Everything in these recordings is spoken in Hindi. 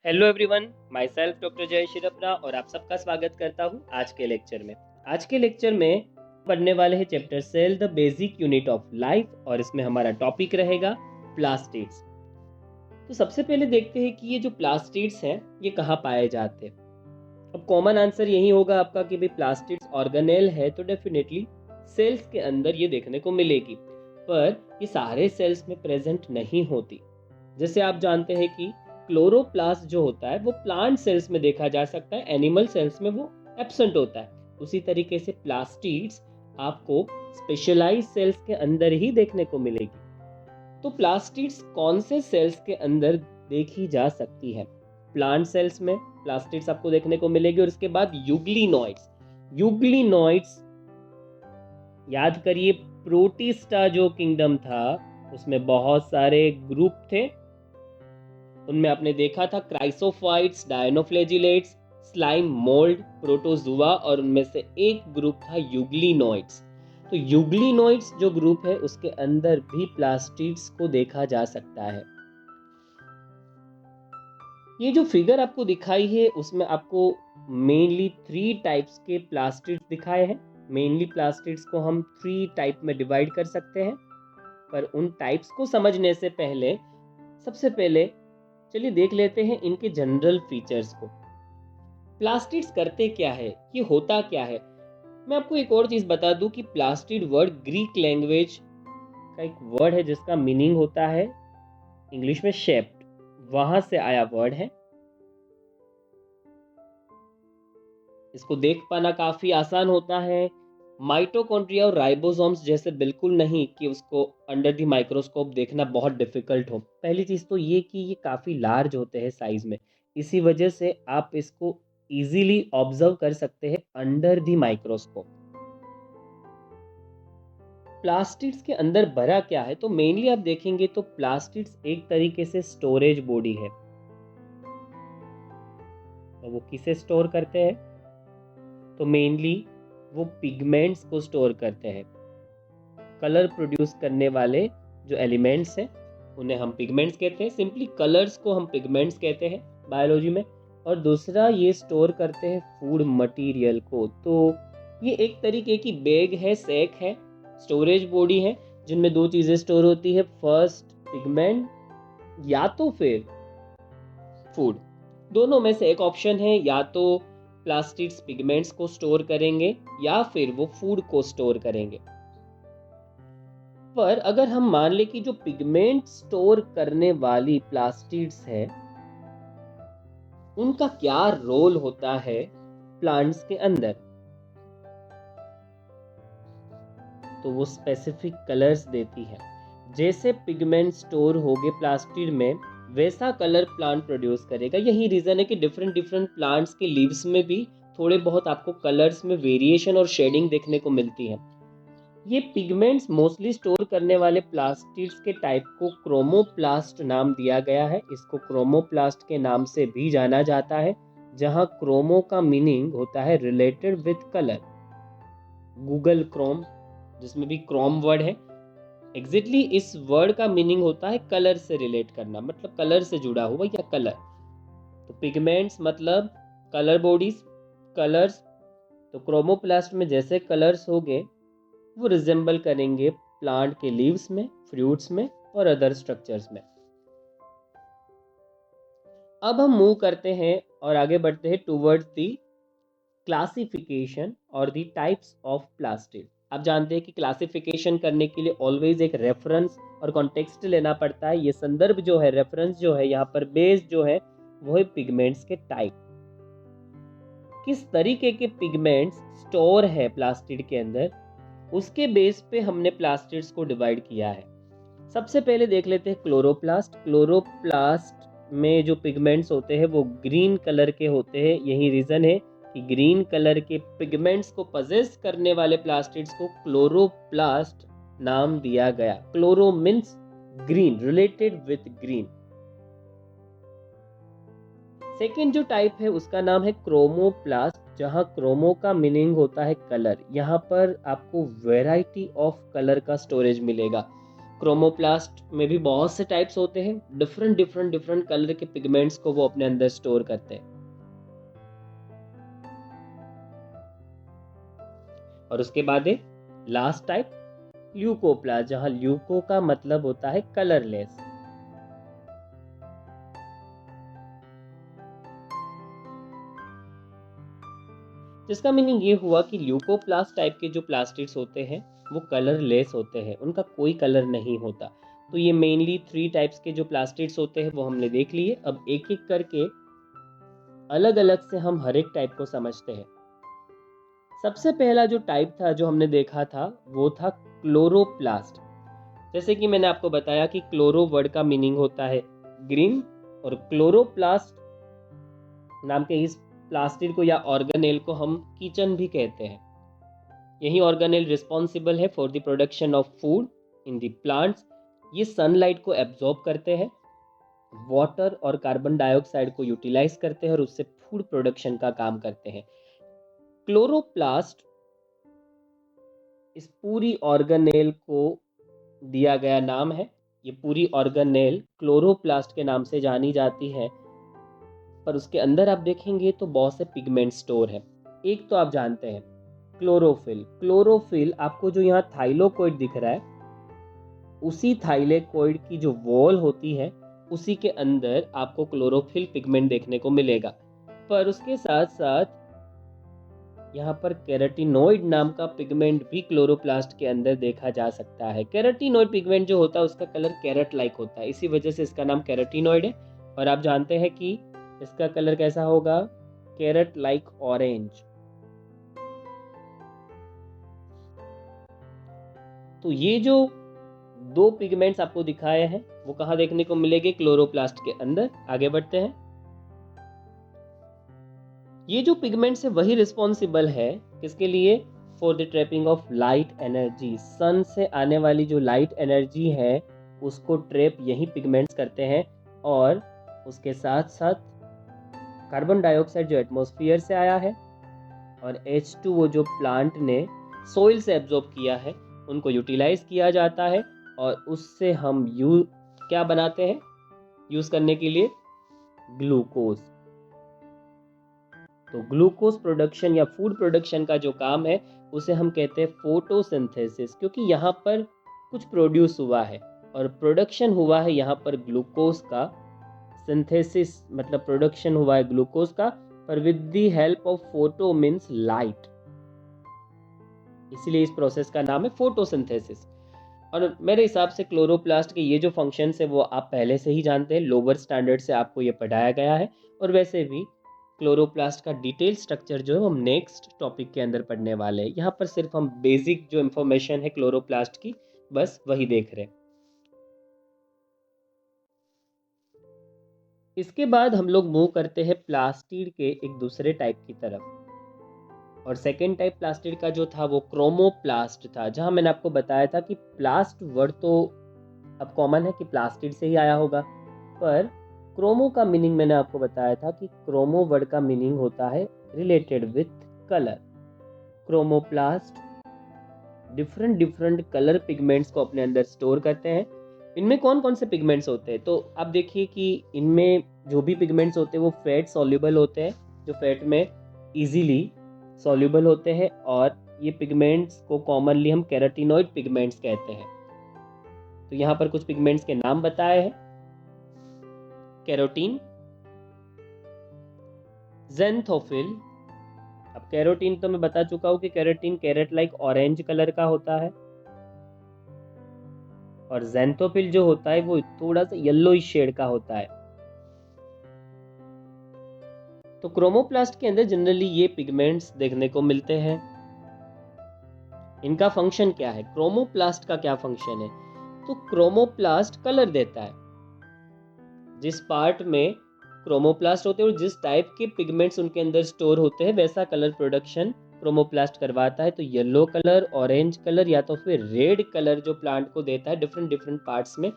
Hello everyone, my self doctor जय शिरपरा और आप सबका स्वागत करता हूँ आज के लेक्चर में। आज के लेक्चर में पढ़ने वाले हैं chapter cell the basic unit of life और इसमें हमारा टॉपिक रहेगा प्लास्टिड्स। तो सबसे पहले देखते हैं कि ये जो प्लास्टिड्स हैं ये कहाँ पाए जाते हैं। अब कॉमन आंसर यही होगा आपका कि भाई प्लास्टिड्स ऑर्गेनेल है तो डेफिनेटली सेल्स के अंदर ये देखने को मिलेगी, पर ये सारे सेल्स में प्रेजेंट नहीं होती। जैसे आप जानते हैं कि क्लोरोप्लास्ट जो होता है वो प्लांट सेल्स में देखा जा सकता है, एनिमल सेल्स में वो एब्सेंट होता है। उसी तरीके से प्लास्टिड्स आपको स्पेशलाइज सेल्स के अंदर ही देखने को मिलेगी। तो प्लास्टिड्स कौन से सेल्स के अंदर देखी जा सकती है? प्लांट सेल्स में प्लास्टिड्स आपको देखने को मिलेगी और इसके बाद यूग्लिनोइड्स। यूग्लिनोइड्स याद करिए, प्रोटिस्टा जो किंगडम था उसमें बहुत सारे ग्रुप थे। उनमें आपने देखा था chrysophytes, dinoflagellates, slime mould, protozoa और उनमें से एक ग्रुप था यूग्लिनोइड्स। तो यूग्लिनोइड्स जो ग्रुप है उसके अंदर भी प्लास्टिड्स को देखा जा सकता है। ये जो फिगर आपको दिखाई है उसमें आपको मेनली 3 टाइप्स के प्लास्टिड्स दिखाए हैं। मेनली प्लास्टिड्स को हम 3 टाइप में डिवाइड कर सकते हैं, पर उन टाइप्स को समझने से पहले सबसे पहले चलिए देख लेते हैं इनके जनरल फीचर्स को। प्लास्टिड्स करते क्या है, ये होता क्या है। मैं आपको एक और चीज बता दूं कि प्लास्टिड वर्ड ग्रीक लैंग्वेज का एक वर्ड है जिसका मीनिंग होता है इंग्लिश में शेप्ड, वहां से आया वर्ड है। इसको देख पाना काफी आसान होता है। माइटोकॉन्ड्रिया और राइबोसोम्स जैसे बिल्कुल नहीं कि उसको अंडर द माइक्रोस्कोप देखना बहुत डिफिकल्ट हो। पहली चीज तो ये कि ये काफी लार्ज होते हैं साइज में, इसी वजह से आप इसको इजीली ऑब्जर्व कर सकते हैं अंडर द माइक्रोस्कोप। प्लास्टिड्स के अंदर भरा क्या है, तो मेनली आप देखेंगे तो प्लास्टिड्स एक तरीके से स्टोरेज बॉडी है। तो वो किसे स्टोर करते हैं, तो मेनली वो पिगमेंट्स को स्टोर करते हैं। कलर प्रोड्यूस करने वाले जो एलिमेंट्स हैं उन्हें हम पिगमेंट्स कहते हैं। सिंपली कलर्स को हम पिगमेंट्स कहते हैं बायोलॉजी में। और दूसरा, ये स्टोर करते हैं फूड मटेरियल को। तो ये एक तरीके की बैग है, सैक है, स्टोरेज बॉडी है जिनमें 2 चीज़ें स्टोर होती है, फर्स्ट पिगमेंट या तो फिर फूड। दोनों में से एक ऑप्शन है, या तो प्लास्टिड्स पिगमेंट्स को स्टोर करेंगे या फिर वो फूड को स्टोर करेंगे। पर अगर हम मान ले कि जो पिगमेंट स्टोर करने वाली प्लास्टिड्स है उनका क्या रोल होता है प्लांट्स के अंदर, तो वो स्पेसिफिक कलर्स देती है। जैसे पिगमेंट स्टोर होगे प्लास्टिड में वैसा कलर प्लांट प्रोड्यूस करेगा। यही रीजन है कि डिफरेंट डिफरेंट प्लांट्स के लीव्स में भी थोड़े बहुत आपको कलर्स में वेरिएशन और शेडिंग देखने को मिलती है। ये पिगमेंट्स मोस्टली स्टोर करने वाले प्लास्टिड्स के टाइप को क्रोमोप्लास्ट नाम दिया गया है। इसको क्रोमोप्लास्ट के नाम से भी जाना जाता है, जहां क्रोमो का मीनिंग होता है related with colour. Google Chrome जिसमें भी क्रोम वर्ड है, एग्जैक्टली इस वर्ड का मीनिंग होता है कलर से रिलेट करना, मतलब कलर से जुड़ा हुआ या कलर। तो पिगमेंट्स मतलब कलर बॉडीज, कलर्स। तो क्रोमोप्लास्ट में जैसे कलर्स होंगे वो रिजेंबल करेंगे प्लांट के लीव्स में, फ्रूट्स में और अदर स्ट्रक्चर्स में। अब हम मूव करते हैं और आगे बढ़ते हैं टूवर्ड्स दी क्लासिफिकेशन और दी टाइप्स ऑफ प्लास्टिड। आप जानते हैं कि क्लासिफिकेशन करने के लिए ऑलवेज एक रेफरेंस और कॉन्टेक्स्ट लेना पड़ता है। ये संदर्भ जो है, रेफरेंस जो है, यहाँ पर बेस जो है वो है पिगमेंट्स के टाइप। किस तरीके के पिगमेंट्स स्टोर है प्लास्टिड के अंदर, उसके बेस पे हमने प्लास्टिड्स को डिवाइड किया है। सबसे पहले देख लेते हैं क्लोरोप्लास्ट। क्लोरोप्लास्ट में जो पिगमेंट्स होते हैं वो ग्रीन कलर के होते हैं। यही रीजन है कि ग्रीन कलर के पिगमेंट्स को पजेस करने वाले प्लास्टिड्स को क्लोरोप्लास्ट नाम दिया गया। Chloro means green, related with green. Second जो टाइप है उसका नाम है क्रोमोप्लास्ट, जहां क्रोमो का मीनिंग होता है कलर। यहाँ पर आपको वैरायटी ऑफ कलर का स्टोरेज मिलेगा। क्रोमोप्लास्ट में भी बहुत से टाइप्स होते हैं, डिफरेंट कलर के पिगमेंट्स को वो अपने अंदर स्टोर करते हैं। और उसके बाद है लास्ट टाइप ल्यूकोप्लास्ट, जहां ल्यूको का मतलब होता है कलरलेस। जिसका मीनिंग ये हुआ कि ल्यूकोप्लास्ट टाइप के जो प्लास्टिड्स होते हैं वो कलरलेस होते हैं, उनका कोई कलर नहीं होता। तो ये मेनली 3 टाइप्स के जो प्लास्टिड्स होते हैं वो हमने देख लिए। अब एक एक करके अलग अलग से हम हर एक टाइप को समझते हैं। सबसे पहला जो टाइप था जो हमने देखा था वो था क्लोरोप्लास्ट। जैसे कि मैंने आपको बताया कि क्लोरो वर्ड का मीनिंग होता है ग्रीन, और क्लोरोप्लास्ट नाम के इस प्लास्टिड को या ऑर्गेनेल को हम किचन भी कहते हैं। यही ऑर्गेनेल रिस्पॉन्सिबल है for the production of food in the plants. ये सनलाइट को एब्जॉर्ब करते हैं, वाटर और कार्बन डाइऑक्साइड को यूटिलाइज करते हैं और उससे फूड प्रोडक्शन का काम करते हैं। क्लोरोप्लास्ट इस पूरी ऑर्गेनेल को दिया गया नाम है। ये पूरी ऑर्गेनेल क्लोरोप्लास्ट के नाम से जानी जाती है। पर उसके अंदर आप देखेंगे तो बहुत से पिगमेंट स्टोर है। एक तो आप जानते हैं क्लोरोफिल। क्लोरोफिल आपको जो यहाँ थाइलोकोइड दिख रहा है, उसी थाइलेकोइड की जो वॉल होती है उसी के अंदर आपको क्लोरोफिल पिगमेंट देखने को मिलेगा। पर उसके साथ साथ यहाँ पर केराटिनोइड नाम का पिगमेंट भी क्लोरोप्लास्ट के अंदर देखा जा सकता है। केराटिनोइड पिगमेंट जो होता है उसका कलर कैरेट लाइक होता है, इसी वजह से इसका नाम केराटिनोइड है। और आप जानते हैं कि इसका कलर कैसा होगा, कैरेट लाइक ऑरेंज। तो ये जो 2 पिगमेंट्स आपको दिखाए हैं वो कहाँ देखने को मिलेंगे, क्लोरोप्लास्ट के अंदर। आगे बढ़ते हैं। ये जो पिगमेंट्स है वही रिस्पॉन्सिबल है किसके लिए, for the trapping of light energy. Sun से आने वाली जो लाइट एनर्जी है उसको ट्रैप यही पिगमेंट्स करते हैं। और उसके साथ साथ कार्बन डाइऑक्साइड जो एटमॉस्फेयर से आया है और H2 वो जो प्लांट ने सोइल से एब्जॉर्ब किया है उनको यूटिलाइज किया जाता है और उससे हम क्या बनाते हैं यूज करने के लिए, ग्लूकोज। तो ग्लूकोज प्रोडक्शन या फूड प्रोडक्शन का जो काम है उसे हम कहते हैं फोटोसिंथेसिस, क्योंकि यहाँ पर कुछ प्रोड्यूस हुआ है और प्रोडक्शन हुआ है यहाँ पर ग्लूकोज का। सिंथेसिस मतलब प्रोडक्शन हुआ है ग्लूकोज का, पर with the help of photo means light, इसीलिए इस प्रोसेस का नाम है फोटोसिंथेसिस। और मेरे हिसाब से क्लोरोप्लास्ट के ये जो फंक्शंस है वो आप पहले से ही जानते हैं, लोअर स्टैंडर्ड से आपको ये पढ़ाया गया है। और वैसे भी क्लोरोप्लास्ट का डिटेल स्ट्रक्चर जो है हम नेक्स्ट टॉपिक के अंदर पढ़ने वाले हैं। यहाँ पर सिर्फ हम बेसिक जो इंफॉर्मेशन है क्लोरोप्लास्ट की बस वही देख रहे हैं। इसके बाद हम लोग मूव करते हैं प्लास्टिड के एक दूसरे टाइप की तरफ। और सेकेंड टाइप प्लास्टिड का जो था वो क्रोमोप्लास्ट था, जहां मैंने आपको बताया था कि प्लास्ट वर्ड तो अब कॉमन है कि प्लास्टिड से ही आया होगा, पर क्रोमो का मीनिंग मैंने आपको बताया था कि क्रोमो वर्ड का मीनिंग होता है related with colour. Chromoplast different colour pigments को अपने अंदर स्टोर करते हैं। इनमें कौन कौन से पिगमेंट्स होते हैं, तो आप देखिए कि इनमें जो भी पिगमेंट्स होते हैं वो फैट सॉल्युबल होते हैं, जो फैट में इजीली सॉल्युबल होते हैं। और ये पिगमेंट्स को कॉमनली हम कैरोटिनॉइड पिगमेंट्स कहते हैं। तो यहाँ पर कुछ पिगमेंट्स के नाम बताए हैं, कैरोटीन, ज़ैंथोफिल। अब कैरोटीन तो मैं बता चुका हूँ कि carotene carrot like orange colour का होता है, और ज़ैंथोफिल जो होता है वो थोड़ा सा येलोइश शेड का होता है। तो क्रोमोप्लास्ट के अंदर जनरली ये पिगमेंट्स देखने को मिलते हैं। इनका फंक्शन क्या है, क्रोमोप्लास्ट का क्या फंक्शन है, तो क्रोमोप्लास्ट कलर देता है। जिस पार्ट में क्रोमोप्लास्ट होते हैं और जिस टाइप के पिगमेंट्स उनके अंदर स्टोर होते हैं वैसा कलर प्रोडक्शन क्रोमोप्लास्ट करवाता है। तो येलो कलर, ऑरेंज कलर या तो फिर रेड कलर जो प्लांट को देता है डिफरेंट पार्ट्स में,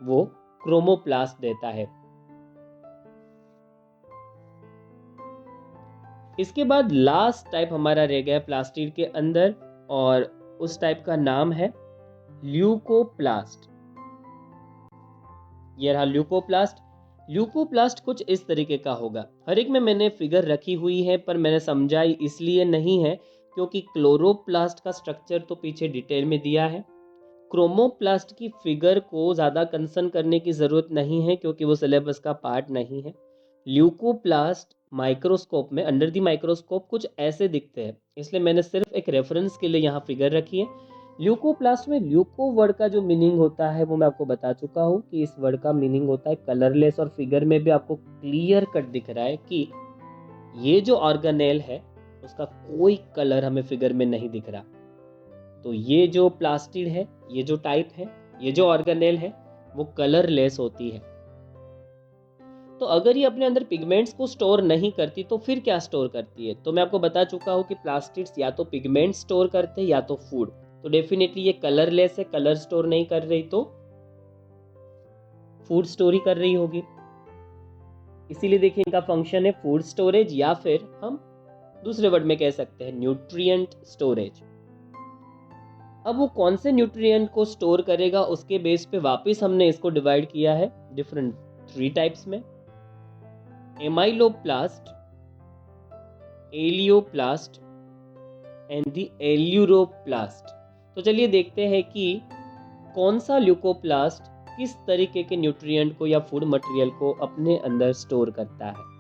वो क्रोमोप्लास्ट देता है। इसके बाद लास्ट टाइप हमारा रह गया प्लास्टिड के अंदर, और उस टाइप का नाम है ल्यूकोप्लास्ट। ये रहा ल्यूकोप्लास्ट। ल्यूकोप्लास्ट कुछ इस तरीके का होगा। हर एक में मैंने फिगर रखी हुई है, पर मैंने समझाई इसलिए नहीं है क्योंकि क्लोरोप्लास्ट का स्ट्रक्चर तो पीछे डिटेल में दिया है। क्रोमोप्लास्ट की फिगर को ज़्यादा कंसर्न करने की ज़रूरत नहीं है क्योंकि वो सिलेबस का पार्ट नहीं है। ल्यूकोप्लास्ट माइक्रोस्कोप में, अंडर द माइक्रोस्कोप, कुछ ऐसे दिखते हैं, इसलिए मैंने सिर्फ एक रेफरेंस के लिए यहाँ फिगर रखी है। ल्यूकोप्लास्ट में ल्यूको वर्ड का जो मीनिंग होता है वो मैं आपको बता चुका हूँ कि इस वर्ड का मीनिंग होता है कलरलेस, और फिगर में भी आपको क्लियर कट दिख रहा है कि ये जो ऑर्गेनेल है उसका कोई कलर हमें फिगर में नहीं दिख रहा। तो ये जो प्लास्टिड है, ये जो टाइप है, ये जो ऑर्गेनेल है, वो कलरलेस होती है। तो अगर ये अपने अंदर पिगमेंट्स को स्टोर नहीं करती तो फिर क्या स्टोर करती है? तो मैं आपको बता चुका हूँ कि प्लास्टिड्स या तो पिगमेंट स्टोर करते हैं या तो फूड। तो डेफिनेटली ये कलरलेस है, कलर स्टोर नहीं कर रही तो फूड स्टोर ही कर रही होगी। इसीलिए देखिए इनका फंक्शन है फूड स्टोरेज, या फिर हम दूसरे वर्ड में कह सकते हैं न्यूट्रिएंट स्टोरेज। अब वो कौन से न्यूट्रिएंट को स्टोर करेगा उसके बेस पे वापस हमने इसको डिवाइड किया है डिफरेंट 3 टाइप्स में। Amyloplast, elaioplast and the aleuroplast. तो चलिए देखते हैं कि कौन सा ल्यूकोप्लास्ट किस तरीके के न्यूट्रिएंट को या फूड मटेरियल को अपने अंदर स्टोर करता है।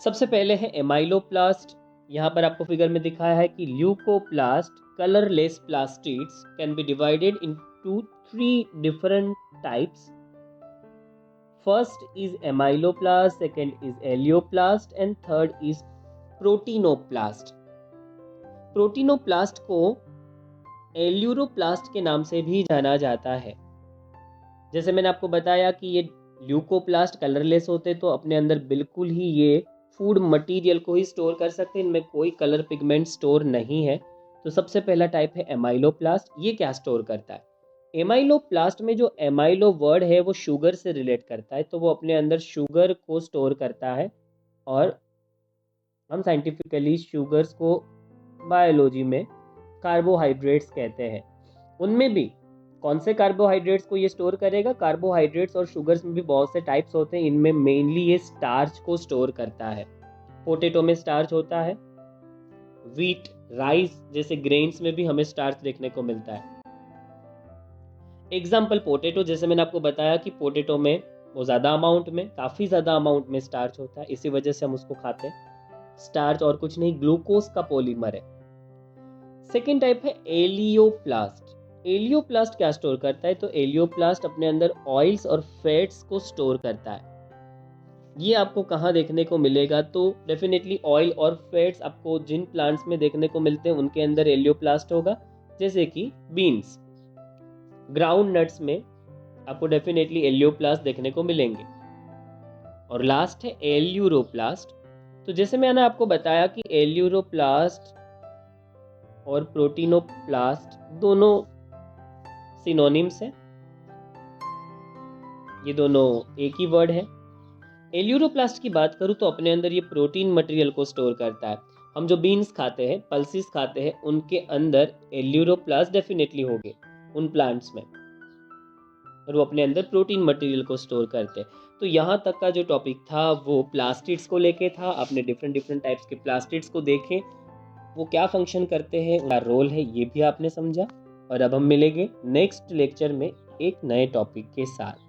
सबसे पहले है एमाइलोप्लास्ट। यहाँ पर आपको फिगर में दिखाया है कि leucoplast colourless plastids can be divided into 3 different types. First is amyloplast, second is elioplast and third is प्रोटीनोप्लास्ट। प्रोटीनोप्लास्ट को एल्यूरोप्लास्ट के नाम से भी जाना जाता है। जैसे मैंने आपको बताया कि ये ल्यूकोप्लास्ट कलरलेस होते तो अपने अंदर बिल्कुल ही ये फूड मटेरियल को ही स्टोर कर सकते हैं, इनमें कोई कलर पिगमेंट स्टोर नहीं है। तो सबसे पहला टाइप है एमाइलोप्लास्ट। ये क्या स्टोर करता है? एमाइलोप्लास्ट में जो एमाइलो वर्ड है वो शुगर से रिलेट करता है, तो वो अपने अंदर शुगर को स्टोर करता है। और हम साइंटिफिकली शुगर्स को बायोलॉजी में कार्बोहाइड्रेट्स कहते हैं। उनमें भी कौन से कार्बोहाइड्रेट्स को ये स्टोर करेगा? कार्बोहाइड्रेट्स और शुगर्स में भी बहुत से टाइप्स होते हैं, इनमें मेनली ये स्टार्च को स्टोर करता है। पोटैटो में स्टार्च होता है, व्हीट, राइस जैसे ग्रेन्स में भी हमें स्टार्च देखने को मिलता है। एग्जाम्पल पोटैटो, जैसे मैंने आपको बताया कि पोटैटो में वो ज़्यादा अमाउंट में, काफ़ी ज़्यादा अमाउंट में स्टार्च होता है, इसी वजह से हम उसको खाते हैं। स्टार्च और कुछ नहीं, ग्लूकोज का पॉलीमर है। सेकेंड टाइप है एलियोप्लास्ट। एलियोप्लास्ट क्या स्टोर करता है? तो एलियोप्लास्ट अपने अंदर ऑयल्स और फैट्स को स्टोर करता है। ये आपको कहाँ देखने को मिलेगा? तो डेफिनेटली ऑयल और फैट्स आपको जिन प्लांट्स में देखने को मिलते हैं उनके अंदर एलियोप्लास्ट होगा, जैसे कि बीन्स, ग्राउंड नट्स में आपको डेफिनेटली एलियोप्लास्ट देखने को मिलेंगे। और लास्ट है एल्यूरोप्लास्ट। तो जैसे मैंने आपको बताया कि एल्यूरोप्लास्ट और प्रोटीनोप्लास्ट दोनों सिनोनिम्स हैं, ये दोनों एक ही वर्ड है। एल्यूरोप्लास्ट की बात करूँ तो अपने अंदर ये प्रोटीन मटेरियल को स्टोर करता है। हम जो बीन्स खाते हैं, पल्सिस खाते हैं, उनके अंदर एल्यूरोप्लास्ट डेफिनेटली होंगे उन प्लांट्स में, और वो अपने अंदर प्रोटीन मटेरियल को स्टोर करते हैं। तो यहाँ तक का जो टॉपिक था वो प्लास्टिड्स को लेके था। आपने डिफरेंट टाइप्स के प्लास्टिड्स को देखे, वो क्या फंक्शन करते हैं, उनका रोल है, ये भी आपने समझा। और अब हम मिलेंगे नेक्स्ट लेक्चर में एक नए टॉपिक के साथ।